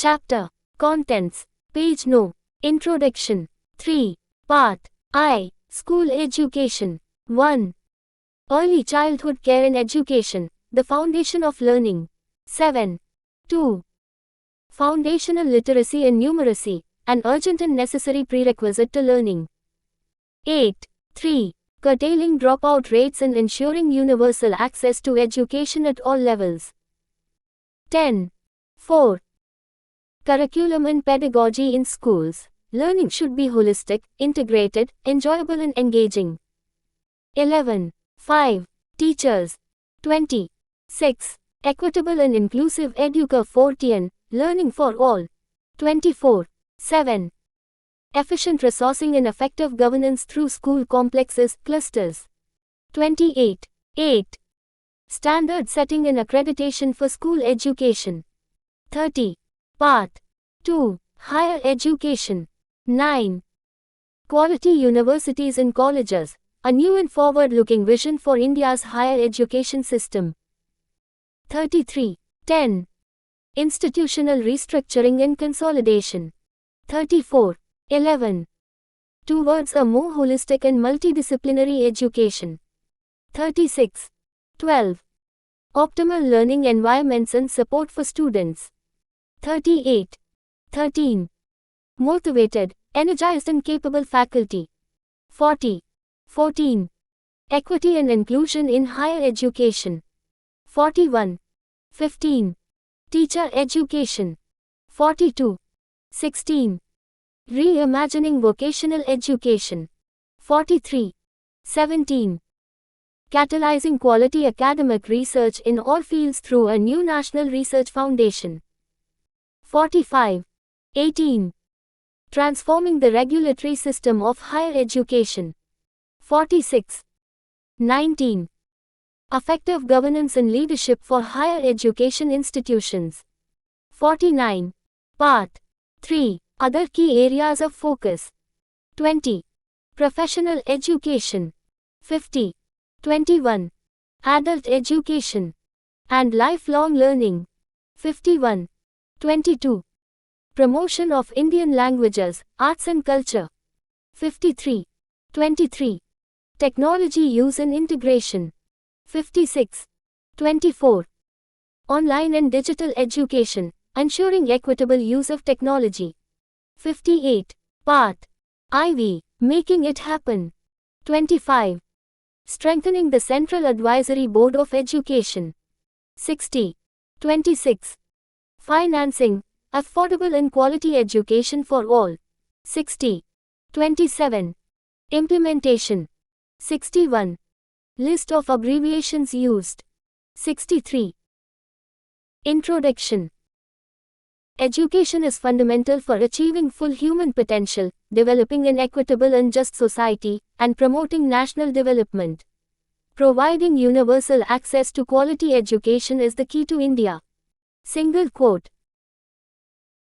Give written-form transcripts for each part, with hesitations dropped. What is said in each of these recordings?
Chapter. Contents. Page No. Introduction. 3. Part I. School Education. 1. Early Childhood Care and Education, the Foundation of Learning. 7. 2. Foundational Literacy and Numeracy, an urgent and necessary prerequisite to learning. 8. 3. Curtailing dropout rates and ensuring universal access to education at all levels. 10. 4. Curriculum and pedagogy in schools. Learning should be holistic, integrated, enjoyable and engaging. 11. 5. Teachers. 20. 6. Equitable and inclusive educa fortean, learning for all. 24. 7. Efficient resourcing and effective governance through school complexes, clusters. 28. 8. Standard setting and accreditation for school education. 30. Part 2. Higher education. 9. Quality universities and colleges, a new and forward-looking vision for India's higher education system. 33. 10. Institutional restructuring and consolidation. 34. 11. Towards a more holistic and multidisciplinary education. 36. 12. Optimal learning environments and support for students. 38. 13. Motivated, energized and capable faculty. 40. 14. Equity and inclusion in higher education. 41. 15. Teacher education. 42. 16. Reimagining vocational education. 43. 17. Catalyzing quality academic research in all fields through a new National Research Foundation. 45. 18. Transforming the regulatory system of higher education. 46. 19. Effective governance and leadership for higher education institutions. 49. Part 3. Other key areas of focus. 20. Professional education. 50. 21. Adult education and lifelong learning. 51. 22. Promotion of Indian languages, arts and culture. 53. 23. Technology use and integration. 56. 24. Online and digital education, ensuring equitable use of technology. 58. Part IV, making it happen. 25. Strengthening the Central Advisory Board of Education. 60. 26. Financing affordable and quality education for all. 60. 27. Implementation. 61. List of abbreviations used. 63. Introduction. Education is fundamental for achieving full human potential, developing an equitable and just society, and promoting national development. Providing universal access to quality education is the key to India. Single quote.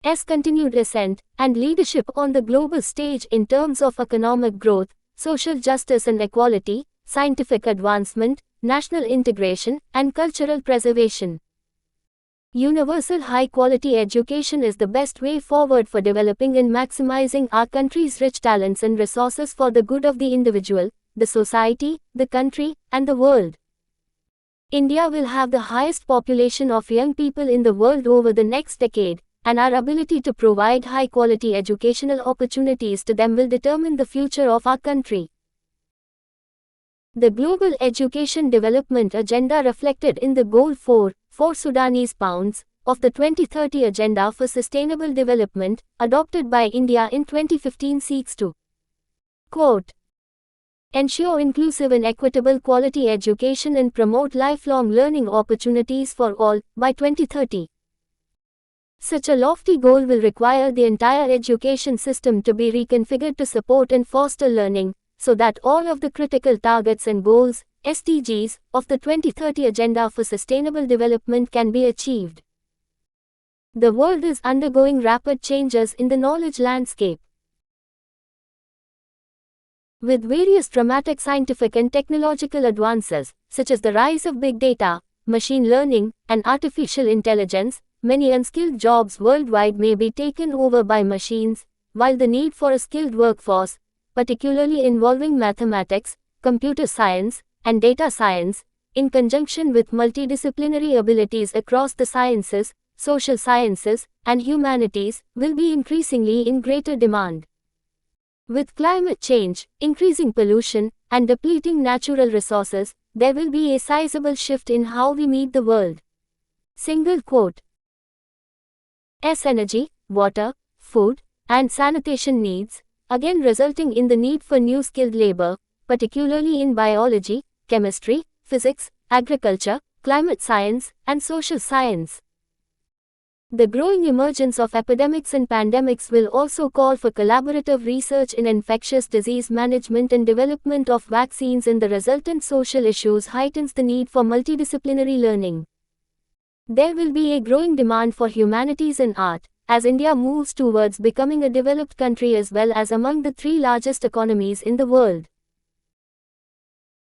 S continued ascent and leadership on the global stage in terms of economic growth, social justice and equality, scientific advancement, national integration, and cultural preservation. Universal high-quality education is the best way forward for developing and maximizing our country's rich talents and resources for the good of the individual, the society, the country, and the world. India will have the highest population of young people in the world over the next decade, and our ability to provide high-quality educational opportunities to them will determine the future of our country. The Global Education Development Agenda reflected in the Goal 4 Sudanese pounds, of the 2030 Agenda for Sustainable Development, adopted by India in 2015 seeks to quote, ensure inclusive and equitable quality education and promote lifelong learning opportunities for all, by 2030. Such a lofty goal will require the entire education system to be reconfigured to support and foster learning, so that all of the critical targets and goals, SDGs, of the 2030 Agenda for Sustainable Development can be achieved. The world is undergoing rapid changes in the knowledge landscape. With various dramatic scientific and technological advances, such as the rise of big data, machine learning, and artificial intelligence, many unskilled jobs worldwide may be taken over by machines, while the need for a skilled workforce, particularly involving mathematics, computer science, and data science, in conjunction with multidisciplinary abilities across the sciences, social sciences, and humanities, will be increasingly in greater demand. With climate change, increasing pollution, and depleting natural resources, there will be a sizable shift in how we meet the world. Single quote. Energy, water, food, and sanitation needs, again resulting in the need for new skilled labor, particularly in biology, chemistry, physics, agriculture, climate science, and social science. The growing emergence of epidemics and pandemics will also call for collaborative research in infectious disease management and development of vaccines, and the resultant social issues heightens the need for multidisciplinary learning. There will be a growing demand for humanities and art, as India moves towards becoming a developed country as well as among the 3 largest economies in the world.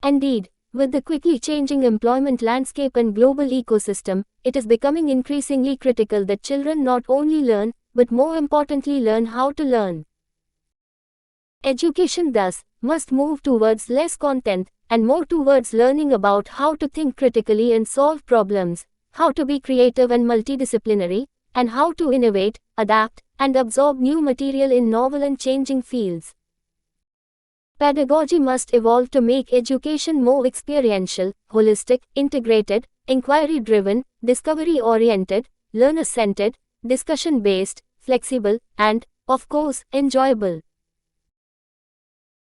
Indeed, with the quickly changing employment landscape and global ecosystem, it is becoming increasingly critical that children not only learn, but more importantly learn how to learn. Education thus must move towards less content, and more towards learning about how to think critically and solve problems, how to be creative and multidisciplinary, and how to innovate, adapt, and absorb new material in novel and changing fields. Pedagogy must evolve to make education more experiential, holistic, integrated, inquiry-driven, discovery-oriented, learner-centered, discussion-based, flexible, and, of course, enjoyable.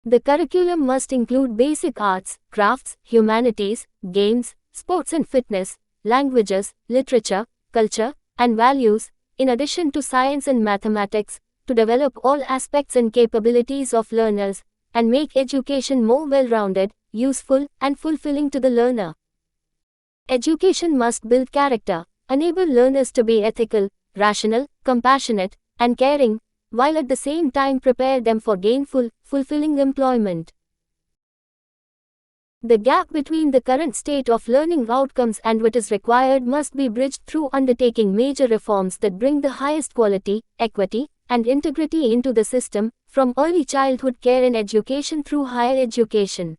The curriculum must include basic arts, crafts, humanities, games, sports and fitness, languages, literature, culture, and values, in addition to science and mathematics, to develop all aspects and capabilities of learners, and make education more well-rounded, useful, and fulfilling to the learner. Education must build character, enable learners to be ethical, rational, compassionate, and caring, while at the same time prepare them for gainful, fulfilling employment. The gap between the current state of learning outcomes and what is required must be bridged through undertaking major reforms that bring the highest quality, equity, and integrity into the system, from early childhood care and education through higher education.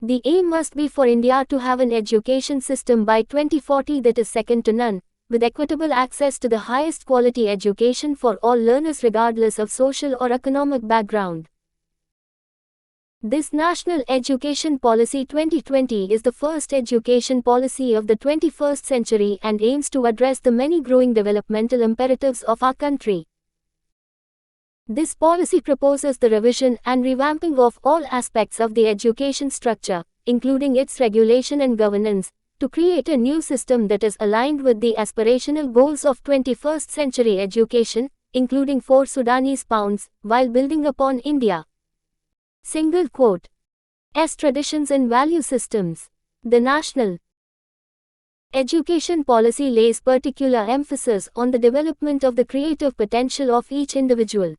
The aim must be for India to have an education system by 2040 that is second to none, with equitable access to the highest quality education for all learners regardless of social or economic background. This National Education Policy 2020 is the first education policy of the 21st century and aims to address the many growing developmental imperatives of our country. This policy proposes the revision and revamping of all aspects of the education structure, including its regulation and governance, to create a new system that is aligned with the aspirational goals of 21st century education, including 4 Sudanese pounds, while building upon India. Single quote. Traditions and value systems. The National Education Policy lays particular emphasis on the development of the creative potential of each individual.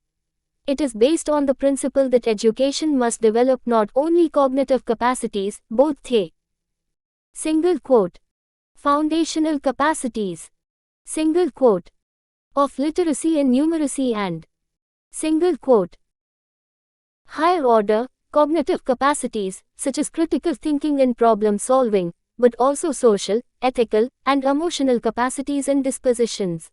It is based on the principle that education must develop not only cognitive capacities, both single quote. Foundational capacities. Single quote. Of literacy and numeracy and single quote. Higher order, cognitive capacities, such as critical thinking and problem solving, but also social, ethical, and emotional capacities and dispositions.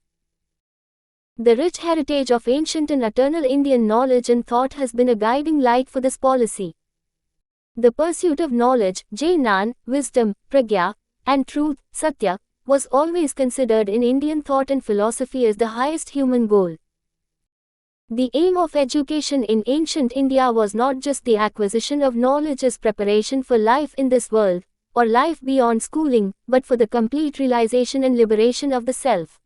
The rich heritage of ancient and eternal Indian knowledge and thought has been a guiding light for this policy. The pursuit of knowledge, jnan, wisdom, pragya, and truth, satya, was always considered in Indian thought and philosophy as the highest human goal. The aim of education in ancient India was not just the acquisition of knowledge as preparation for life in this world, or life beyond schooling, but for the complete realization and liberation of the self.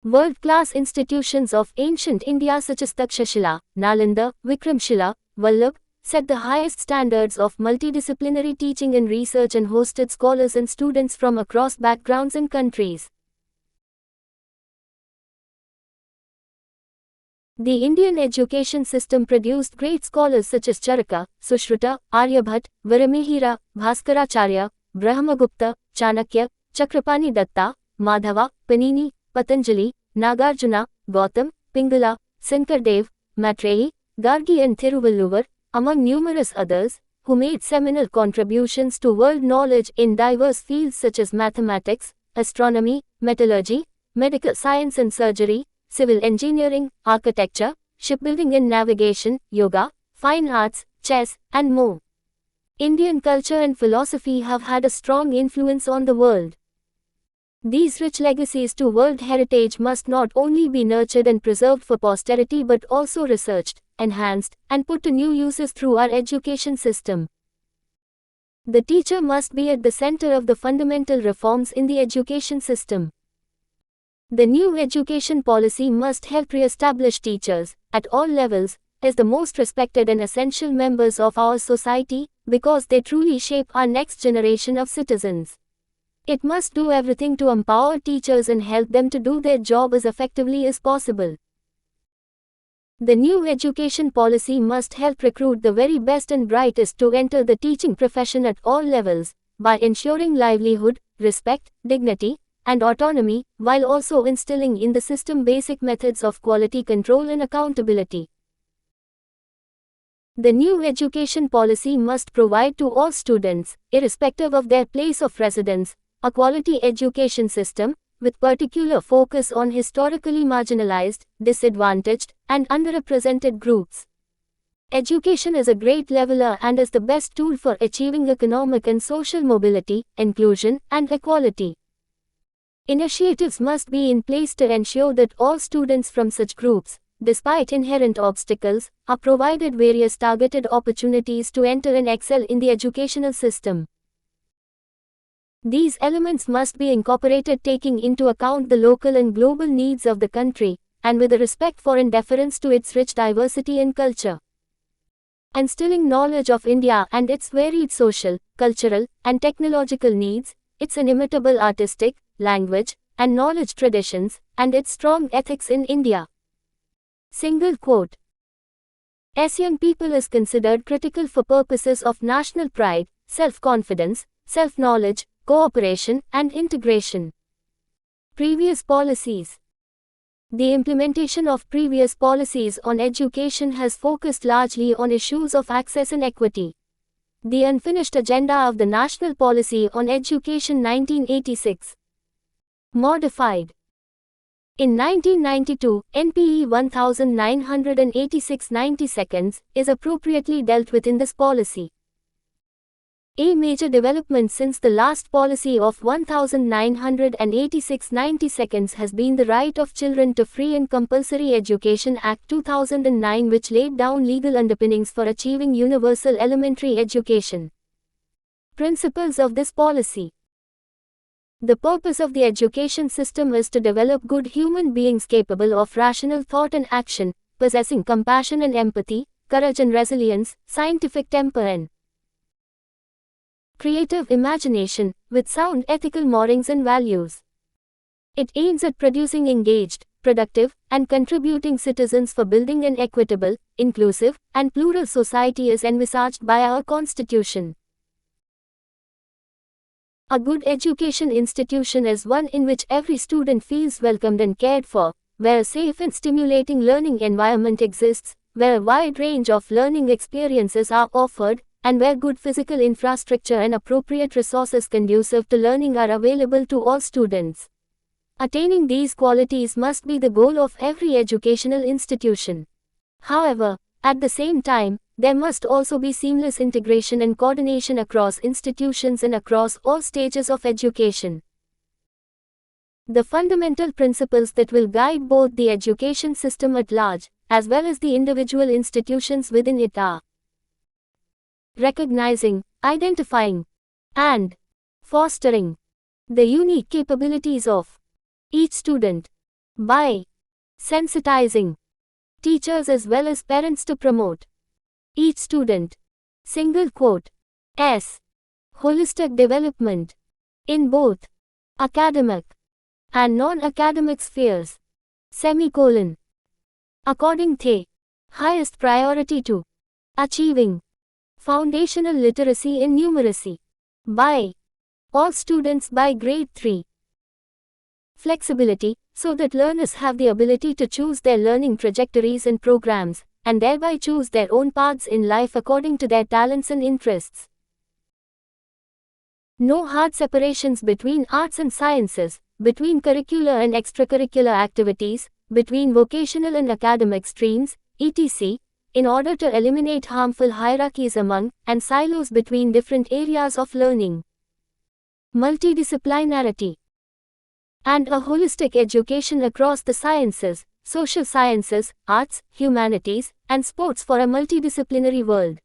World-class institutions of ancient India such as Takshashila, Nalanda, Vikramshila, Vallabh, set the highest standards of multidisciplinary teaching and research and hosted scholars and students from across backgrounds and countries. The Indian education system produced great scholars such as Charaka, Sushruta, Aryabhat, Varamihira, Bhaskaracharya, Brahmagupta, Chanakya, Chakrapani Datta, Madhava, Panini, Patanjali, Nagarjuna, Gautam, Pingala, Sankardev, Maitreyi, Gargi and Thiruvalluvar, among numerous others, who made seminal contributions to world knowledge in diverse fields such as mathematics, astronomy, metallurgy, medical science and surgery, civil engineering, architecture, shipbuilding and navigation, yoga, fine arts, chess, and more. Indian culture and philosophy have had a strong influence on the world. These rich legacies to world heritage must not only be nurtured and preserved for posterity but also researched, enhanced, and put to new uses through our education system. The teacher must be at the center of the fundamental reforms in the education system. The new education policy must help re-establish teachers, at all levels, as the most respected and essential members of our society, because they truly shape our next generation of citizens. It must do everything to empower teachers and help them to do their job as effectively as possible. The new education policy must help recruit the very best and brightest to enter the teaching profession at all levels, by ensuring livelihood, respect, dignity, and autonomy, while also instilling in the system basic methods of quality control and accountability. The new education policy must provide to all students, irrespective of their place of residence, a quality education system, with particular focus on historically marginalized, disadvantaged, and underrepresented groups. Education is a great leveler and is the best tool for achieving economic and social mobility, inclusion, and equality. Initiatives must be in place to ensure that all students from such groups, despite inherent obstacles, are provided various targeted opportunities to enter and excel in the educational system. These elements must be incorporated taking into account the local and global needs of the country, and with a respect for and deference to its rich diversity and culture. Instilling knowledge of India and its varied social, cultural, and technological needs, its inimitable artistic, language, and knowledge traditions, and its strong ethics in India. Single quote. As young people is considered critical for purposes of national pride, self-confidence, self-knowledge, cooperation, and integration. Previous policies. The implementation of previous policies on education has focused largely on issues of access and equity. The unfinished agenda of the National Policy on Education 1986. Modified. In 1992, NPE 1986-90 seconds is appropriately dealt with in this policy. A major development since the last policy of 1986-90 seconds has been the Right of Children to Free and Compulsory Education Act 2009, which laid down legal underpinnings for achieving universal elementary education. Principles of this policy. The purpose of the education system is to develop good human beings capable of rational thought and action, possessing compassion and empathy, courage and resilience, scientific temper and creative imagination, with sound ethical moorings and values. It aims at producing engaged, productive, and contributing citizens for building an equitable, inclusive, and plural society as envisaged by our Constitution. A good education institution is one in which every student feels welcomed and cared for, where a safe and stimulating learning environment exists, where a wide range of learning experiences are offered, and where good physical infrastructure and appropriate resources conducive to learning are available to all students. Attaining these qualities must be the goal of every educational institution. However, at the same time, there must also be seamless integration and coordination across institutions and across all stages of education. The fundamental principles that will guide both the education system at large, as well as the individual institutions within it are: recognizing, identifying, and fostering the unique capabilities of each student by sensitizing teachers as well as parents to promote each student, single quote, s holistic development in both academic and non-academic spheres, semicolon, according the highest priority to achieving foundational literacy in numeracy by all students by grade 3. Flexibility, so that learners have the ability to choose their learning trajectories and programs, and thereby choose their own paths in life according to their talents and interests. No hard separations between arts and sciences, between curricular and extracurricular activities, between vocational and academic streams, etc., in order to eliminate harmful hierarchies among, and silos between different areas of learning. Multidisciplinarity and a holistic education across the sciences, social sciences, arts, humanities, and sports for a multidisciplinary world.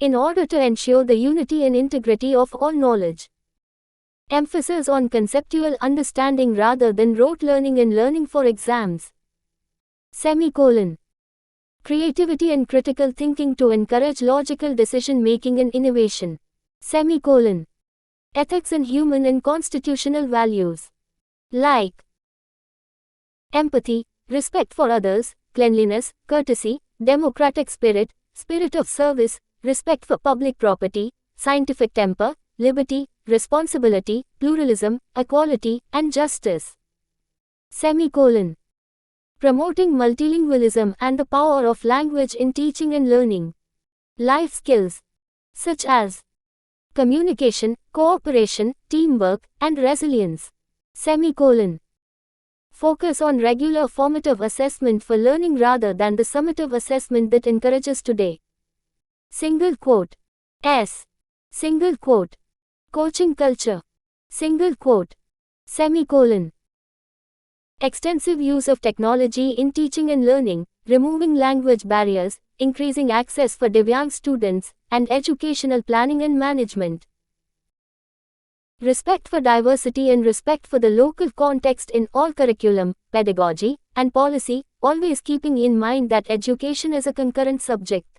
In order to ensure the unity and integrity of all knowledge. Emphasis on conceptual understanding rather than rote learning and learning for exams. Semicolon. Creativity and critical thinking to encourage logical decision making and innovation. Semicolon. Ethics and human and constitutional values. Like empathy, respect for others, cleanliness, courtesy, democratic spirit, spirit of service, respect for public property, scientific temper, liberty, responsibility, pluralism, equality, and justice. Semicolon. Promoting multilingualism and the power of language in teaching and learning. Life skills, such as communication, cooperation, teamwork, and resilience. Semicolon. Focus on regular formative assessment for learning rather than the summative assessment that encourages today. Single quote. S. Single quote. Coaching culture. Single quote. Semicolon. Extensive use of technology in teaching and learning, removing language barriers, increasing access for Divyang students, and educational planning and management. Respect for diversity and respect for the local context in all curriculum, pedagogy, and policy, always keeping in mind that education is a concurrent subject.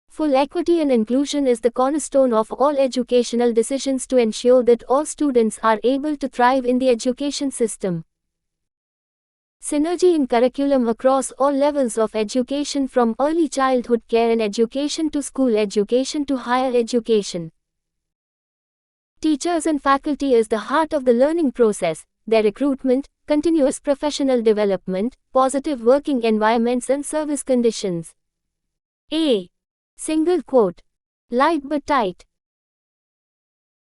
Full equity and inclusion is the cornerstone of all educational decisions to ensure that all students are able to thrive in the education system. Synergy in curriculum across all levels of education from early childhood care and education to school education to higher education. Teachers and faculty is the heart of the learning process, their recruitment, continuous professional development, positive working environments and service conditions. A. Single quote. Light but tight.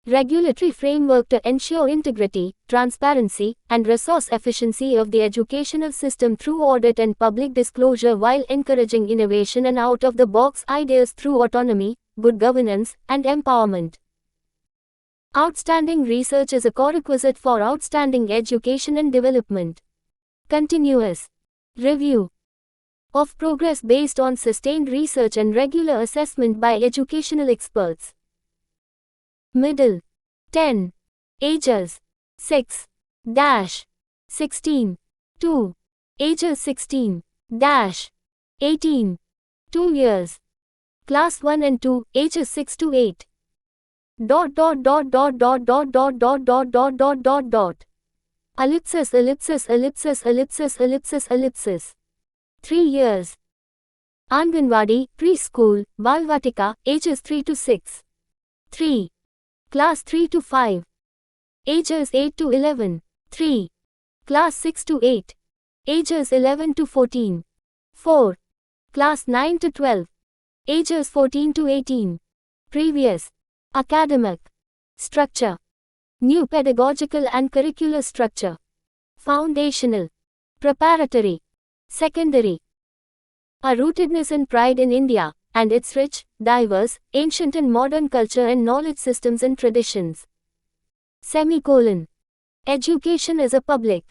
Regulatory framework to ensure integrity, transparency, and resource efficiency of the educational system through audit and public disclosure while encouraging innovation and out-of-the-box ideas through autonomy, good governance, and empowerment. Outstanding research is a prerequisite for outstanding education and development. Continuous review of progress based on sustained research and regular assessment by educational experts. Middle 10. Ages 6-16 to ages 16-18 2 years. Class 1 and 2 ages 6 to 8. Ellipsis ellipsis ellipsis ellipsis ellipsis ellipsis 3 years. Anganwadi, preschool, Balvatika, ages 3 to 6. 3. Class 3 to 5. Ages 8 to 11. 3. Class 6 to 8. Ages 11 to 14. 4. Class 9 to 12. Ages 14 to 18. Previous. Academic. Structure. New pedagogical and curricular structure. Foundational. Preparatory. Secondary. A rootedness and pride in India, and its rich, diverse, ancient and modern culture and knowledge systems and traditions. Semicolon. Education is a public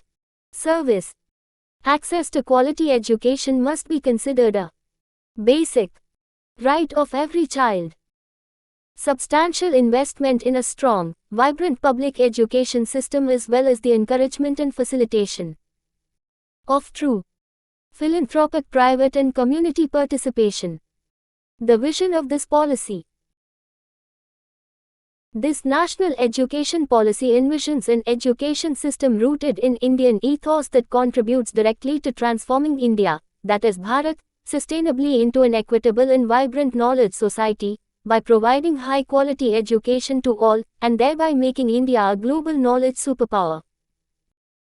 service. Access to quality education must be considered a basic right of every child. Substantial investment in a strong, vibrant public education system as well as the encouragement and facilitation of true philanthropic private and community participation. The vision of this policy. This national education policy envisions an education system rooted in Indian ethos that contributes directly to transforming India, that is Bharat, sustainably into an equitable and vibrant knowledge society, by providing high-quality education to all, and thereby making India a global knowledge superpower.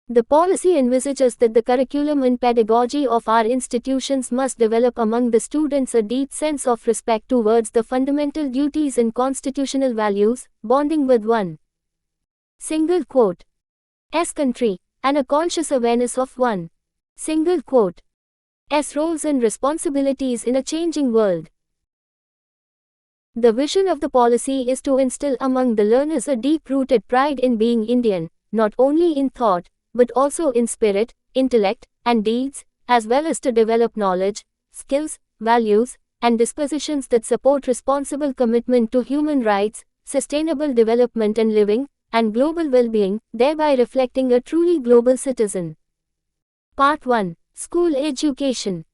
The policy envisages that the curriculum and pedagogy of our institutions must develop among the students a deep sense of respect towards the fundamental duties and constitutional values, bonding with one single quote S country, and a conscious awareness of one single quote S roles and responsibilities in a changing world. The vision of the policy is to instill among the learners a deep-rooted pride in being Indian, not only in thought, but also in spirit, intellect, and deeds, as well as to develop knowledge, skills, values, and dispositions that support responsible commitment to human rights, sustainable development and living, and global well-being, thereby reflecting a truly global citizen. Part 1. School Education.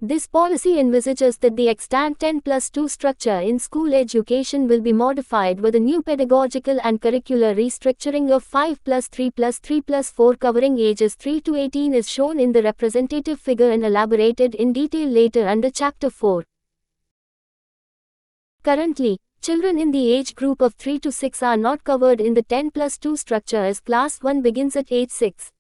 This policy envisages that the extant 10+2 structure in school education will be modified with a new pedagogical and curricular restructuring of 5+3+3+4 covering ages 3 to 18 is shown in the representative figure and elaborated in detail later under Chapter 4. Currently, children in the age group of 3 to 6 are not covered in the 10+2 structure as Class 1 begins at age 6.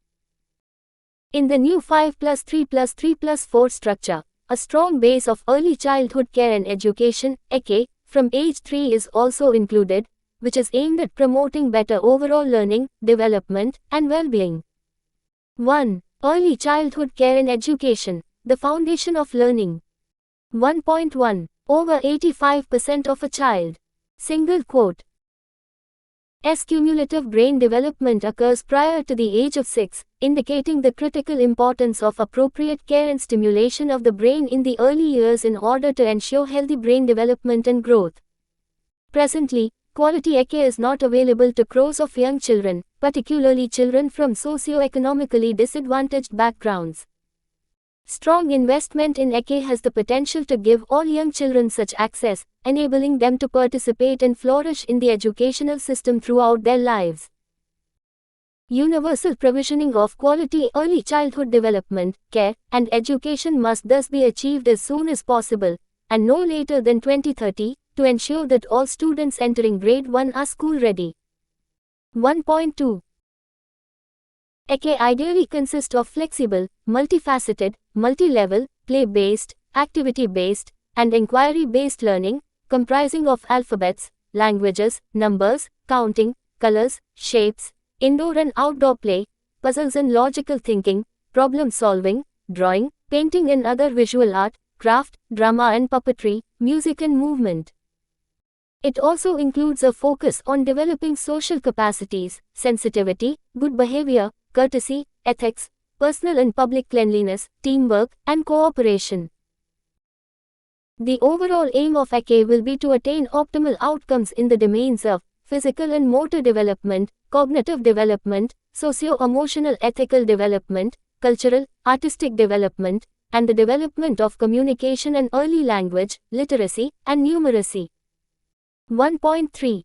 In the new 5+3+3+4 structure, a strong base of early childhood care and education, ECE, from age 3 is also included, which is aimed at promoting better overall learning, development, and well-being. 1. Early childhood care and education, the foundation of learning. 1.1. Over 85% of a child. Single quote. Cumulative brain development occurs prior to the age of 6, indicating the critical importance of appropriate care and stimulation of the brain in the early years in order to ensure healthy brain development and growth. Presently, quality ECE is not available to crores of young children, particularly children from socio-economically disadvantaged backgrounds. Strong investment in ECE has the potential to give all young children such access, enabling them to participate and flourish in the educational system throughout their lives. Universal provisioning of quality early childhood development, care, and education must thus be achieved as soon as possible, and no later than 2030, to ensure that all students entering grade 1 are school-ready. 1.2. ECE ideally consists of flexible, multifaceted, multi-level, play-based, activity-based, and inquiry-based learning, comprising of alphabets, languages, numbers, counting, colors, shapes, indoor and outdoor play, puzzles and logical thinking, problem-solving, drawing, painting and other visual art, craft, drama and puppetry, music and movement. It also includes a focus on developing social capacities, sensitivity, good behavior, courtesy, ethics, personal and public cleanliness, teamwork, and cooperation. The overall aim of ECE will be to attain optimal outcomes in the domains of physical and motor development, cognitive development, socio-emotional ethical development, cultural, artistic development, and the development of communication and early language, literacy, and numeracy. 1.3.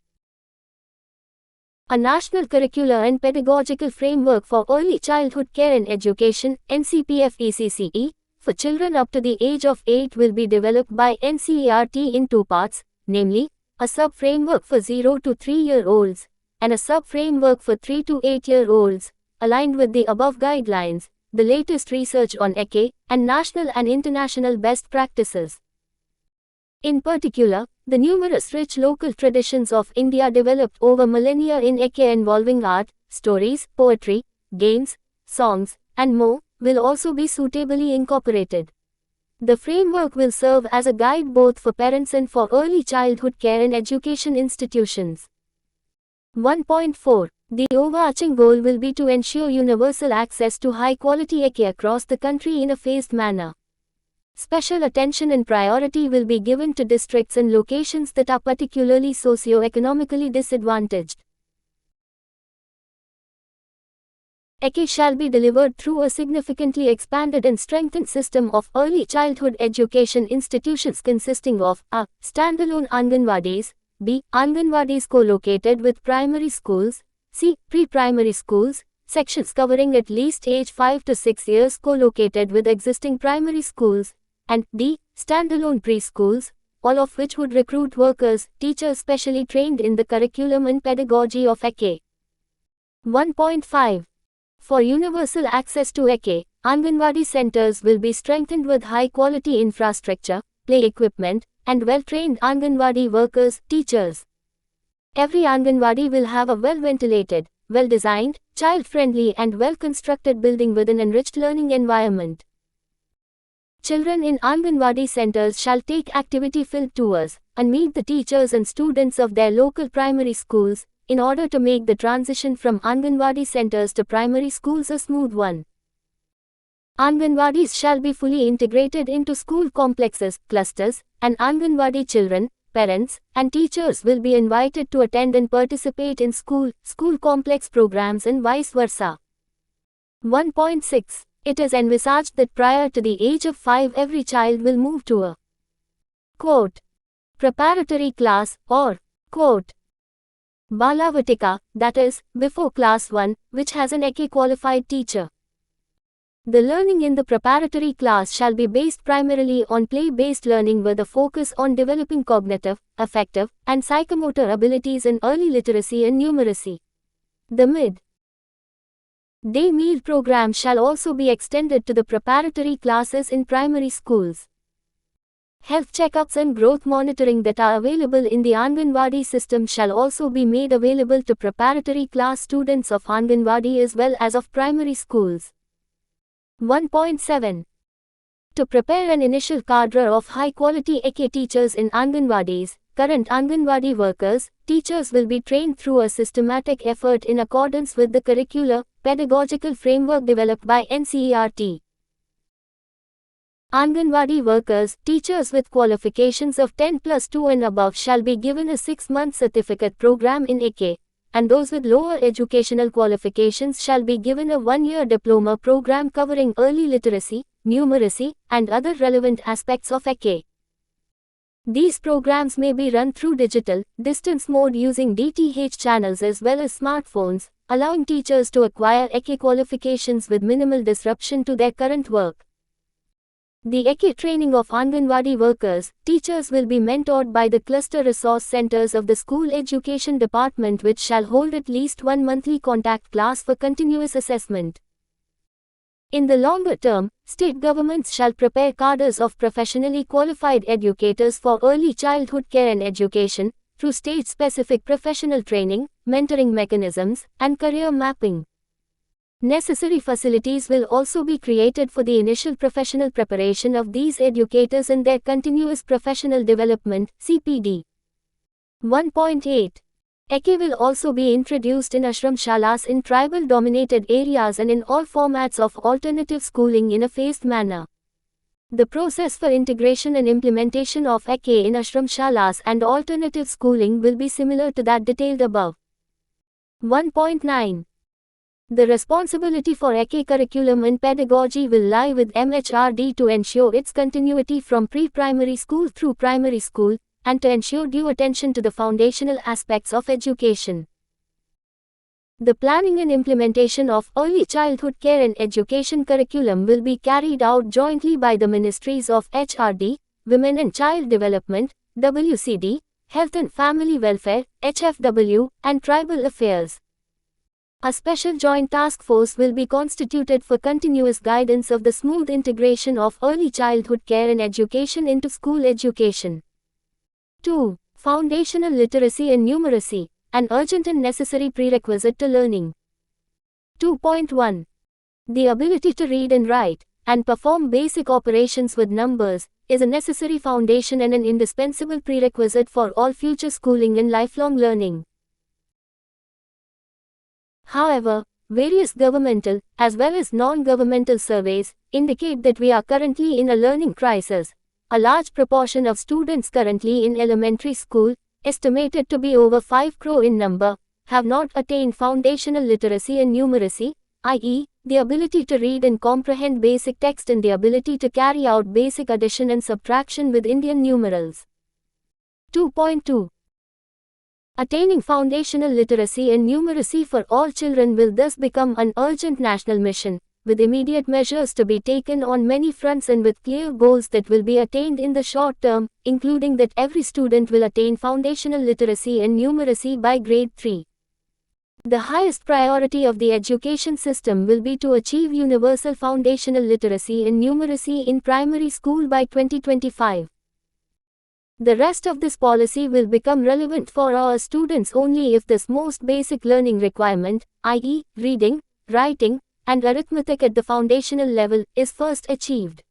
A National Curricular and Pedagogical Framework for Early Childhood Care and Education, NCPF-ECCE, for children up to the age of 8 will be developed by NCERT in two parts, namely, a sub-framework for 0 to 3-year-olds, and a sub-framework for 3 to 8-year-olds, aligned with the above guidelines, the latest research on ECE, and national and international best practices. In particular, the numerous rich local traditions of India developed over millennia in ECE involving art, stories, poetry, games, songs, and more, will also be suitably incorporated. The framework will serve as a guide both for parents and for early childhood care and education institutions. 1.4. The overarching goal will be to ensure universal access to high-quality ECE across the country in a phased manner. Special attention and priority will be given to districts and locations that are particularly socio-economically disadvantaged. ECE shall be delivered through a significantly expanded and strengthened system of early childhood education institutions consisting of a. Standalone Anganwadis, b. Anganwadis co-located with primary schools, c. Pre-primary schools, sections covering at least age 5 to 6 years co-located with existing primary schools, and d. Standalone preschools, all of which would recruit workers, teachers specially trained in the curriculum and pedagogy of EK. 1.5. For universal access to EK, Anganwadi centers will be strengthened with high-quality infrastructure, play equipment, and well-trained Anganwadi workers, teachers. Every Anganwadi will have a well-ventilated, well-designed, child-friendly and well-constructed building with an enriched learning environment. Children in Anganwadi centers shall take activity-filled tours and meet the teachers and students of their local primary schools in order to make the transition from Anganwadi centers to primary schools a smooth one. Anganwadis shall be fully integrated into school complexes, clusters, and Anganwadi children, parents, and teachers will be invited to attend and participate in school complex programs and vice versa. 1.6. It is envisaged that prior to the age of 5 every child will move to a quote, preparatory class or quote, Balavatika, that is, before class 1, which has an EK qualified teacher. The learning in the preparatory class shall be based primarily on play-based learning with a focus on developing cognitive, affective, and psychomotor abilities in early literacy and numeracy. The mid-day meal program shall also be extended to the preparatory classes in primary schools. Health checkups and growth monitoring that are available in the Anganwadi system shall also be made available to preparatory class students of Anganwadi as well as of primary schools. 1.7. To prepare an initial cadre of high-quality EK teachers in Anganwadis, current Anganwadi workers, teachers will be trained through a systematic effort in accordance with the curricular, pedagogical framework developed by NCERT. Anganwadi workers, teachers with qualifications of 10+2 and above shall be given a 6-month certificate program in EK, and those with lower educational qualifications shall be given a 1-year diploma program covering early literacy, numeracy, and other relevant aspects of EK. These programs may be run through digital, distance mode using DTH channels as well as smartphones, allowing teachers to acquire EK qualifications with minimal disruption to their current work. The EK training of Anganwadi workers, teachers will be mentored by the cluster resource centers of the school education department, which shall hold at least one monthly contact class for continuous assessment. In the longer term, state governments shall prepare cadres of professionally qualified educators for early childhood care and education, through state-specific professional training, mentoring mechanisms, and career mapping. Necessary facilities will also be created for the initial professional preparation of these educators and their continuous professional development, CPD. 1.8. EK will also be introduced in ashram shalas in tribal-dominated areas and in all formats of alternative schooling in a phased manner. The process for integration and implementation of EK in ashram shalas and alternative schooling will be similar to that detailed above. 1.9. The responsibility for EK curriculum and pedagogy will lie with MHRD to ensure its continuity from pre-primary school through primary school, and to ensure due attention to the foundational aspects of education. The planning and implementation of early childhood care and education curriculum will be carried out jointly by the ministries of HRD, Women and Child Development, WCD, Health and Family Welfare, HFW, and Tribal Affairs. A special joint task force will be constituted for continuous guidance of the smooth integration of early childhood care and education into school education. 2. Foundational literacy and numeracy, an urgent and necessary prerequisite to learning. 2.1. The ability to read and write, and perform basic operations with numbers, is a necessary foundation and an indispensable prerequisite for all future schooling and lifelong learning. However, various governmental, as well as non-governmental surveys, indicate that we are currently in a learning crisis. A large proportion of students currently in elementary school, estimated to be over 5 crore in number, have not attained foundational literacy and numeracy, i.e., the ability to read and comprehend basic text and the ability to carry out basic addition and subtraction with Indian numerals. 2.2. Attaining foundational literacy and numeracy for all children will thus become an urgent national mission, with immediate measures to be taken on many fronts and with clear goals that will be attained in the short term, including that every student will attain foundational literacy and numeracy by grade 3. The highest priority of the education system will be to achieve universal foundational literacy and numeracy in primary school by 2025. The rest of this policy will become relevant for our students only if this most basic learning requirement, i.e., reading, writing, and arithmetic at the foundational level, is first achieved.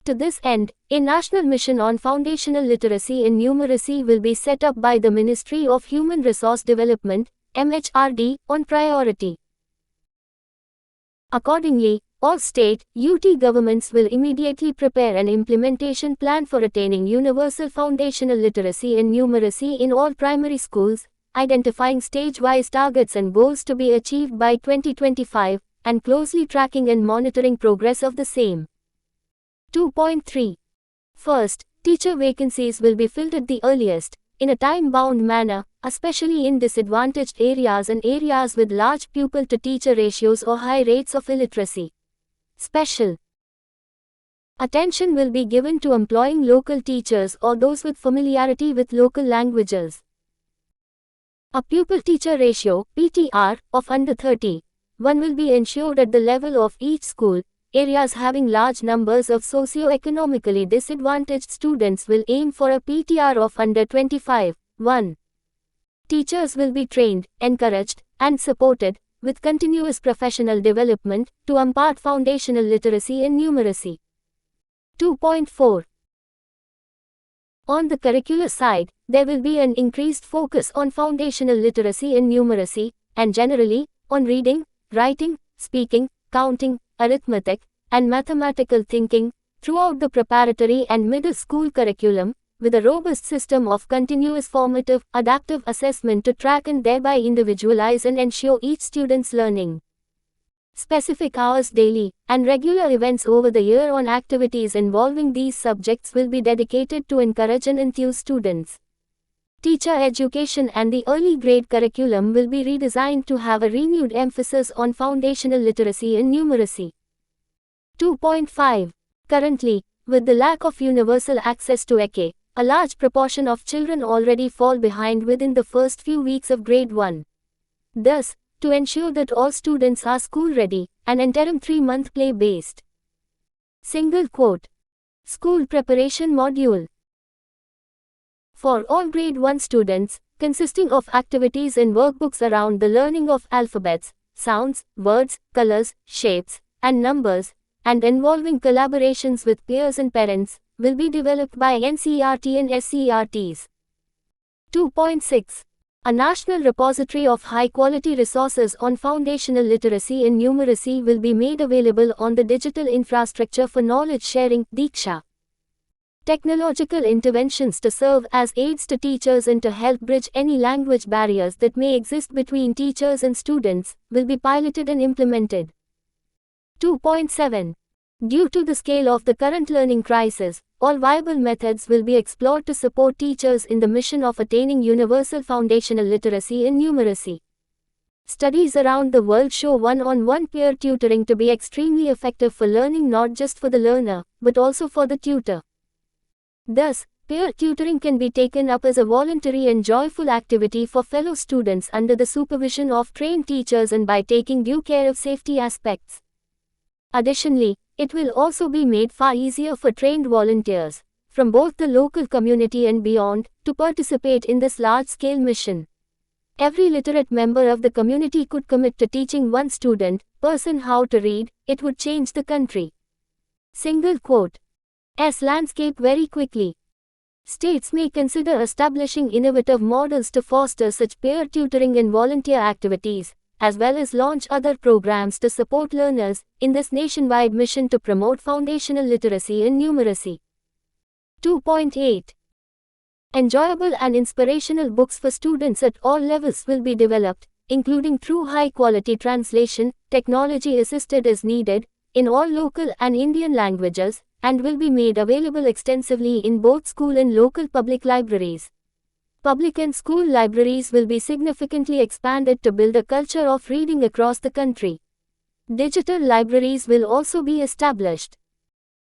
To this end, a national mission on foundational literacy and numeracy will be set up by the Ministry of Human Resource Development, HRD, on priority. Accordingly, all state, UT governments will immediately prepare an implementation plan for attaining universal foundational literacy and numeracy in all primary schools, identifying stage-wise targets and goals to be achieved by 2025, and closely tracking and monitoring progress of the same. 2.3. First, teacher vacancies will be filled at the earliest, in a time-bound manner, especially in disadvantaged areas and areas with large pupil-to-teacher ratios or high rates of illiteracy. Special attention will be given to employing local teachers or those with familiarity with local languages. A pupil-teacher ratio, PTR, of under 30. One will be ensured at the level of each school. Areas having large numbers of socio-economically disadvantaged students will aim for a PTR of under 25. 1. Teachers will be trained, encouraged, and supported, with continuous professional development, to impart foundational literacy and numeracy. 2.4. On the curricular side, there will be an increased focus on foundational literacy and numeracy, and generally, on reading, writing, speaking, counting, arithmetic, and mathematical thinking, throughout the preparatory and middle school curriculum, with a robust system of continuous formative, adaptive assessment to track and thereby individualize and ensure each student's learning. Specific hours daily, and regular events over the year on activities involving these subjects will be dedicated to encourage and enthuse students. Teacher education and the early grade curriculum will be redesigned to have a renewed emphasis on foundational literacy and numeracy. 2.5. Currently, with the lack of universal access to EK, a large proportion of children already fall behind within the first few weeks of grade 1. Thus, to ensure that all students are school-ready, an interim 3-month play-based single quote school preparation module for all grade 1 students, consisting of activities and workbooks around the learning of alphabets, sounds, words, colors, shapes, and numbers, and involving collaborations with peers and parents, will be developed by NCERT and SCERTs. 2.6. A national repository of high-quality resources on foundational literacy and numeracy will be made available on the digital infrastructure for knowledge sharing, Diksha. Technological interventions to serve as aids to teachers and to help bridge any language barriers that may exist between teachers and students, will be piloted and implemented. 2.7. Due to the scale of the current learning crisis, all viable methods will be explored to support teachers in the mission of attaining universal foundational literacy and numeracy. Studies around the world show one-on-one peer tutoring to be extremely effective for learning, not just for the learner, but also for the tutor. Thus, peer tutoring can be taken up as a voluntary and joyful activity for fellow students under the supervision of trained teachers and by taking due care of safety aspects. Additionally, it will also be made far easier for trained volunteers, from both the local community and beyond, to participate in this large-scale mission. Every literate member of the community could commit to teaching one person how to read. It would change the country. Single quote. Landscape very quickly. States may consider establishing innovative models to foster such peer tutoring and volunteer activities, as well as launch other programs to support learners in this nationwide mission to promote foundational literacy and numeracy. 2.8. Enjoyable and inspirational books for students at all levels will be developed, including through high-quality translation, technology assisted as needed, in all local and Indian languages, and will be made available extensively in both school and local public libraries. Public and school libraries will be significantly expanded to build a culture of reading across the country. Digital libraries will also be established.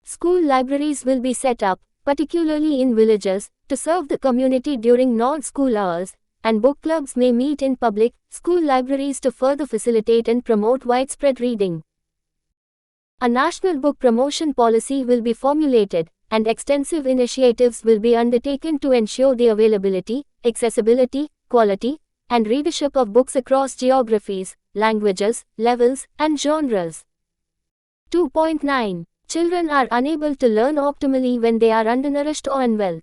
School libraries will be set up, particularly in villages, to serve the community during non-school hours, and book clubs may meet in public school libraries to further facilitate and promote widespread reading. A national book promotion policy will be formulated, and extensive initiatives will be undertaken to ensure the availability, accessibility, quality, and readership of books across geographies, languages, levels, and genres. 2.9. Children are unable to learn optimally when they are undernourished or unwell.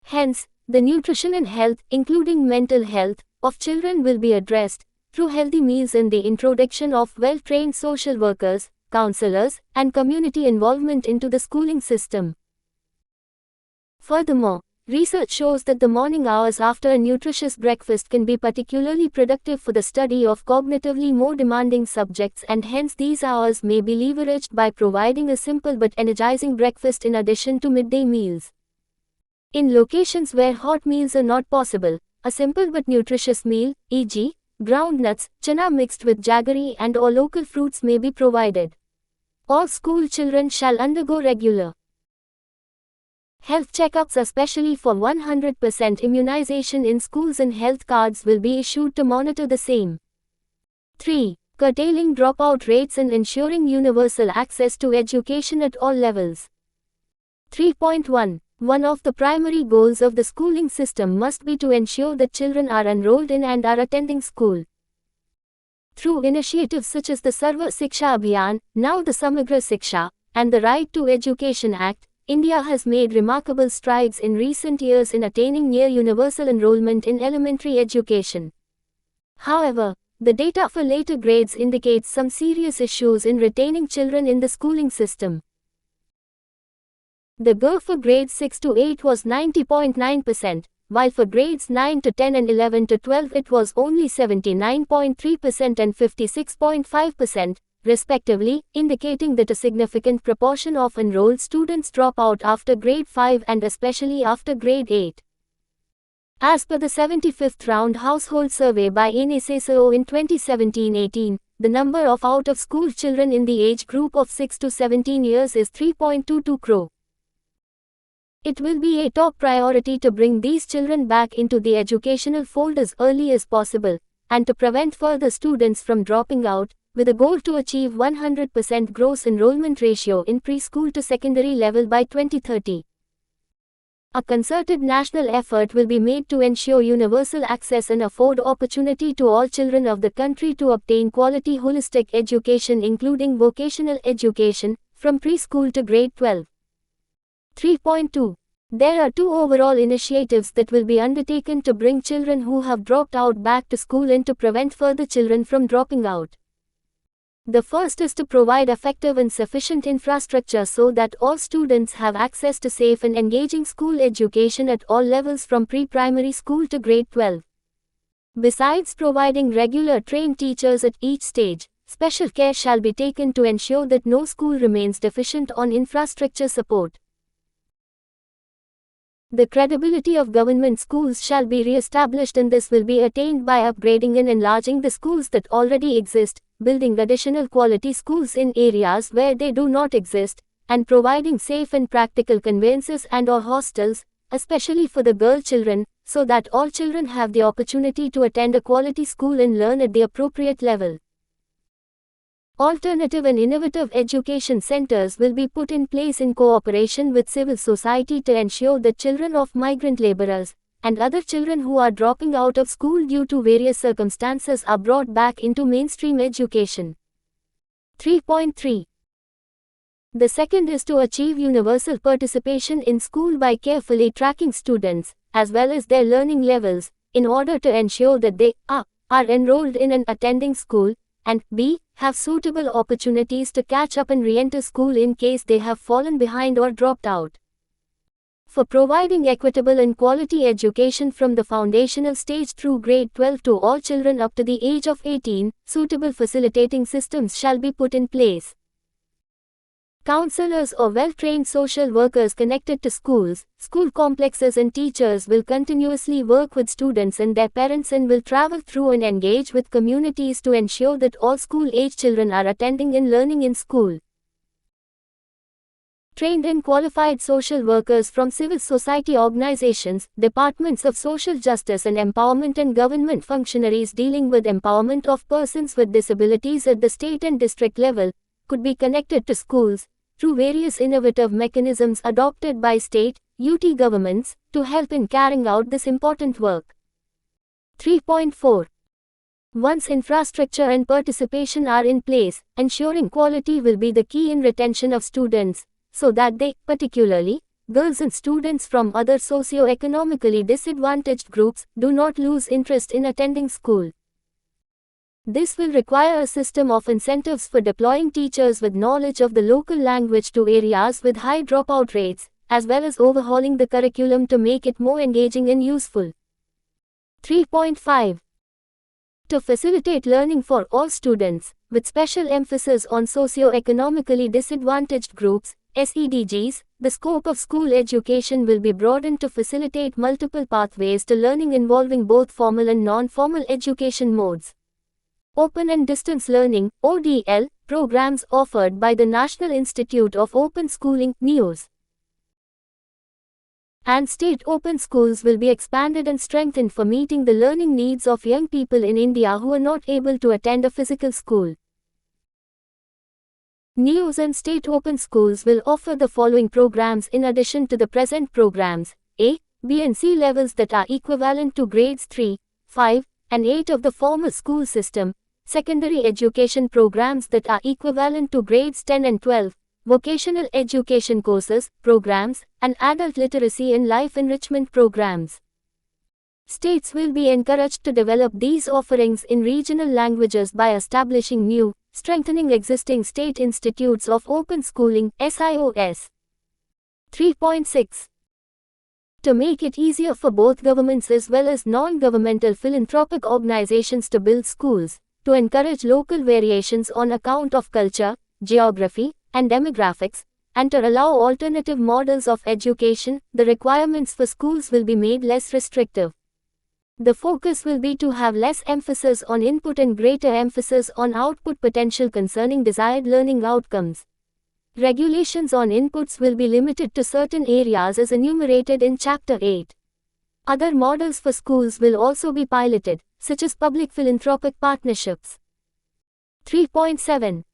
Hence, the nutrition and health, including mental health, of children will be addressed through healthy meals and the introduction of well-trained social workers, counselors, and community involvement into the schooling system. Furthermore, research shows that the morning hours after a nutritious breakfast can be particularly productive for the study of cognitively more demanding subjects, and hence these hours may be leveraged by providing a simple but energizing breakfast in addition to midday meals. In locations where hot meals are not possible, a simple but nutritious meal, e.g., ground nuts, chana mixed with jaggery and or local fruits may be provided. All school children shall undergo regular health checkups, especially for 100% immunization in schools, and health cards will be issued to monitor the same. 3. Curtailing dropout rates and ensuring universal access to education at all levels. 3.1. One of the primary goals of the schooling system must be to ensure that children are enrolled in and are attending school. Through initiatives such as the Sarva Shiksha Abhiyan, now the Samagra Shiksha, and the Right to Education Act, India has made remarkable strides in recent years in attaining near universal enrollment in elementary education. However, the data for later grades indicates some serious issues in retaining children in the schooling system. The GR for grades 6 to 8 was 90.9%, while for grades 9 to 10 and 11 to 12 it was only 79.3% and 56.5%, respectively, indicating that a significant proportion of enrolled students drop out after grade 5 and especially after grade 8. As per the 75th round household survey by NSSO in 2017-18, the number of out-of-school children in the age group of 6 to 17 years is 3.22 crore. It will be a top priority to bring these children back into the educational fold as early as possible, and to prevent further students from dropping out, with a goal to achieve 100% gross enrollment ratio in preschool to secondary level by 2030. A concerted national effort will be made to ensure universal access and afford opportunity to all children of the country to obtain quality holistic education, including vocational education, from preschool to grade 12. 3.2. There are two overall initiatives that will be undertaken to bring children who have dropped out back to school and to prevent further children from dropping out. The first is to provide effective and sufficient infrastructure so that all students have access to safe and engaging school education at all levels from pre-primary school to grade 12. Besides providing regular trained teachers at each stage, special care shall be taken to ensure that no school remains deficient on infrastructure support. The credibility of government schools shall be re-established, and this will be attained by upgrading and enlarging the schools that already exist, building additional quality schools in areas where they do not exist, and providing safe and practical conveyances and/or hostels, especially for the girl children, so that all children have the opportunity to attend a quality school and learn at the appropriate level. Alternative and innovative education centers will be put in place in cooperation with civil society to ensure that children of migrant laborers and other children who are dropping out of school due to various circumstances are brought back into mainstream education. 3.3. The second is to achieve universal participation in school by carefully tracking students, as well as their learning levels, in order to ensure that they are enrolled in and attending school, and b. have suitable opportunities to catch up and re-enter school in case they have fallen behind or dropped out. For providing equitable and quality education from the foundational stage through grade 12 to all children up to the age of 18, suitable facilitating systems shall be put in place. Counselors or well-trained social workers connected to schools, school complexes and teachers will continuously work with students and their parents and will travel through and engage with communities to ensure that all school-age children are attending and learning in school. Trained and qualified social workers from civil society organizations, departments of social justice and empowerment and government functionaries dealing with empowerment of persons with disabilities at the state and district level, could be connected to schools, through various innovative mechanisms adopted by state, UT governments, to help in carrying out this important work. 3.4. Once infrastructure and participation are in place, ensuring quality will be the key in retention of students, so that they, particularly, girls and students from other socio-economically disadvantaged groups, do not lose interest in attending school. This will require a system of incentives for deploying teachers with knowledge of the local language to areas with high dropout rates, as well as overhauling the curriculum to make it more engaging and useful. 3.5. To facilitate learning for all students, with special emphasis on socio-economically disadvantaged groups, SEDGs, the scope of school education will be broadened to facilitate multiple pathways to learning involving both formal and non-formal education modes. Open and Distance Learning (ODL) programs offered by the National Institute of Open Schooling (NIOS) and state open schools will be expanded and strengthened for meeting the learning needs of young people in India who are not able to attend a physical school. NIOS and state open schools will offer the following programs in addition to the present programs: A, B and C levels that are equivalent to grades 3, 5, and 8 of the formal school system, secondary education programs that are equivalent to grades 10 and 12, vocational education courses, programs, and adult literacy and life enrichment programs. States will be encouraged to develop these offerings in regional languages by establishing new, strengthening existing state institutes of open schooling (SIOS). 3.6. To make it easier for both governments as well as non-governmental philanthropic organizations to build schools, to encourage local variations on account of culture, geography, and demographics, and to allow alternative models of education, the requirements for schools will be made less restrictive. The focus will be to have less emphasis on input and greater emphasis on output potential concerning desired learning outcomes. Regulations on inputs will be limited to certain areas as enumerated in Chapter 8. Other models for schools will also be piloted, such as public philanthropic partnerships. 3.7.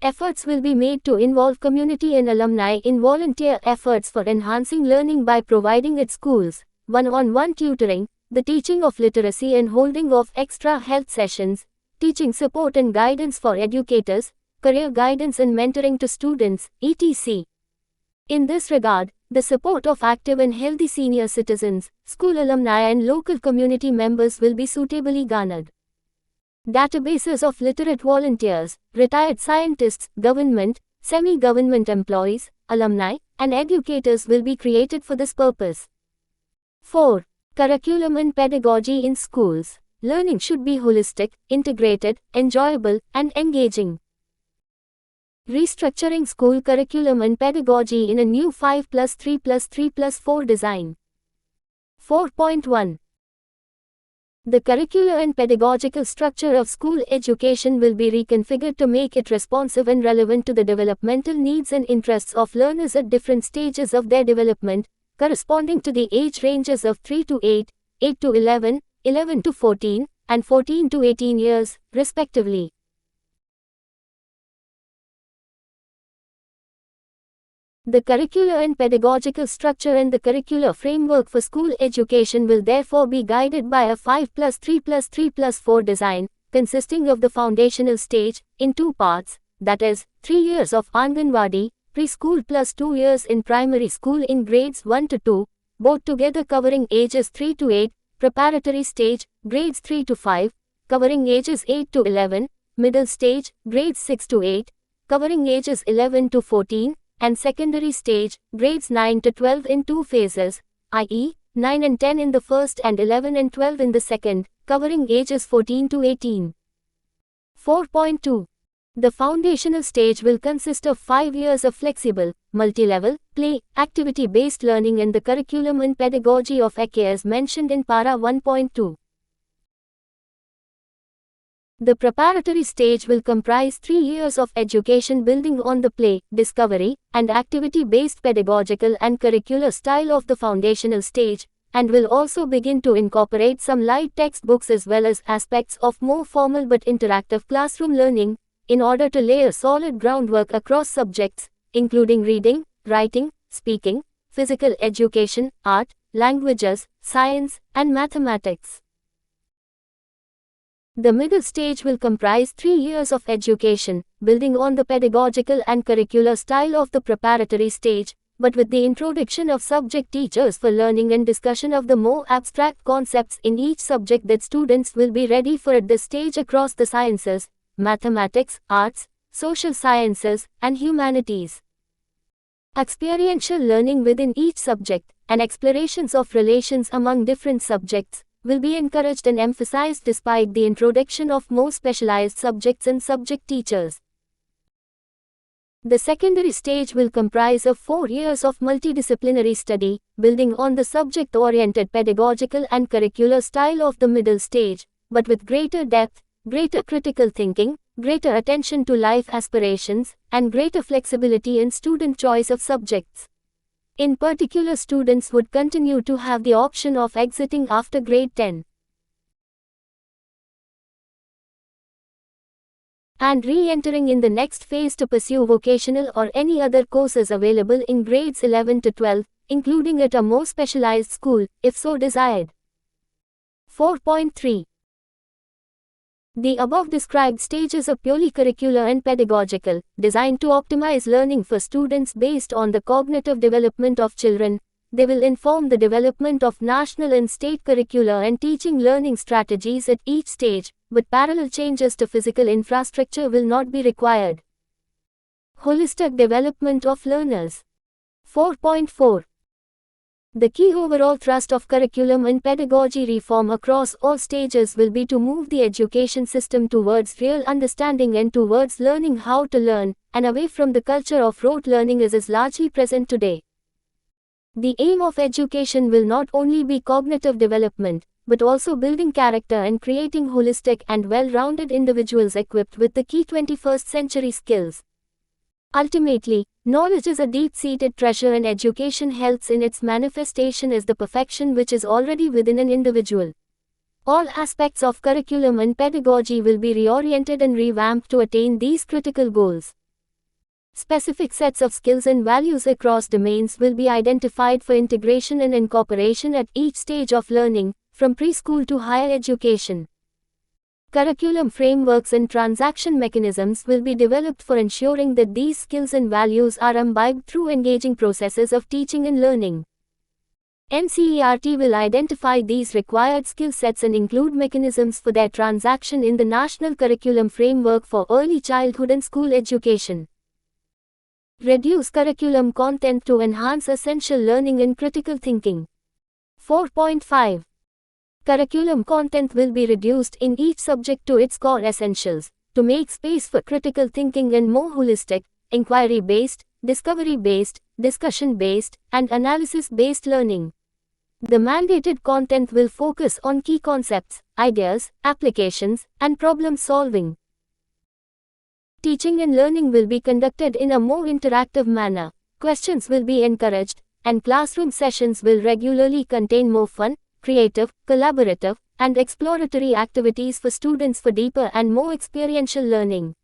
Efforts will be made to involve community and alumni in volunteer efforts for enhancing learning by providing at schools, one-on-one tutoring, the teaching of literacy and holding of extra health sessions, teaching support and guidance for educators, career guidance and mentoring to students, etc. In this regard, the support of active and healthy senior citizens, school alumni and local community members will be suitably garnered. Databases of literate volunteers, retired scientists, government, semi-government employees, alumni, and educators will be created for this purpose. 4. Curriculum and pedagogy in schools. Learning should be holistic, integrated, enjoyable, and engaging. Restructuring school curriculum and pedagogy in a new 5+3+3+4 design. 4.1. The curricular and pedagogical structure of school education will be reconfigured to make it responsive and relevant to the developmental needs and interests of learners at different stages of their development, corresponding to the age ranges of 3 to 8, 8 to 11, 11 to 14, and 14 to 18 years, respectively. The curricular and pedagogical structure and the curricular framework for school education will therefore be guided by a 5+3+3+4 design, consisting of the foundational stage, in two parts, that is, 3 years of Anganwadi, preschool plus 2 years in primary school in grades 1 to 2, both together covering ages 3 to 8, preparatory stage, grades 3 to 5, covering ages 8 to 11, middle stage, grades 6 to 8, covering ages 11 to 14, and secondary stage, grades 9 to 12 in two phases, i.e., 9 and 10 in the first and 11 and 12 in the second, covering ages 14 to 18. 4.2. The foundational stage will consist of 5 years of flexible, multi-level, play, activity-based learning and the curriculum and pedagogy of ECE as mentioned in Para 1.2. The preparatory stage will comprise 3 years of education building on the play, discovery, and activity-based pedagogical and curricular style of the foundational stage, and will also begin to incorporate some light textbooks as well as aspects of more formal but interactive classroom learning, in order to lay a solid groundwork across subjects, including reading, writing, speaking, physical education, art, languages, science, and mathematics. The middle stage will comprise 3 years of education, building on the pedagogical and curricular style of the preparatory stage, but with the introduction of subject teachers for learning and discussion of the more abstract concepts in each subject that students will be ready for at this stage across the sciences, mathematics, arts, social sciences, and humanities. Experiential learning within each subject, and explorations of relations among different subjects, will be encouraged and emphasized despite the introduction of more specialized subjects and subject teachers. The secondary stage will comprise of 4 years of multidisciplinary study, building on the subject-oriented pedagogical and curricular style of the middle stage, but with greater depth, greater critical thinking, greater attention to life aspirations, and greater flexibility in student choice of subjects. In particular, students would continue to have the option of exiting after grade 10 and re-entering in the next phase to pursue vocational or any other courses available in grades 11 to 12, including at a more specialized school, if so desired. 4.3. The above described stages are purely curricular and pedagogical, designed to optimize learning for students based on the cognitive development of children. They will inform the development of national and state curricular and teaching learning strategies at each stage, but parallel changes to physical infrastructure will not be required. Holistic development of learners. 4.4. The key overall thrust of curriculum and pedagogy reform across all stages will be to move the education system towards real understanding and towards learning how to learn, and away from the culture of rote learning as is largely present today. The aim of education will not only be cognitive development, but also building character and creating holistic and well-rounded individuals equipped with the key 21st century skills. Ultimately, knowledge is a deep-seated treasure and education helps in its manifestation as the perfection which is already within an individual. All aspects of curriculum and pedagogy will be reoriented and revamped to attain these critical goals. Specific sets of skills and values across domains will be identified for integration and incorporation at each stage of learning, from preschool to higher education. Curriculum frameworks and transaction mechanisms will be developed for ensuring that these skills and values are imbibed through engaging processes of teaching and learning. NCERT will identify these required skill sets and include mechanisms for their transaction in the National Curriculum Framework for Early Childhood and School Education. Reduce curriculum content to enhance essential learning and critical thinking. 4.5. Curriculum content will be reduced in each subject to its core essentials, to make space for critical thinking and more holistic, inquiry-based, discovery-based, discussion-based, and analysis-based learning. The mandated content will focus on key concepts, ideas, applications, and problem-solving. Teaching and learning will be conducted in a more interactive manner. Questions will be encouraged, and classroom sessions will regularly contain more fun, creative, collaborative, and exploratory activities for students for deeper and more experiential learning.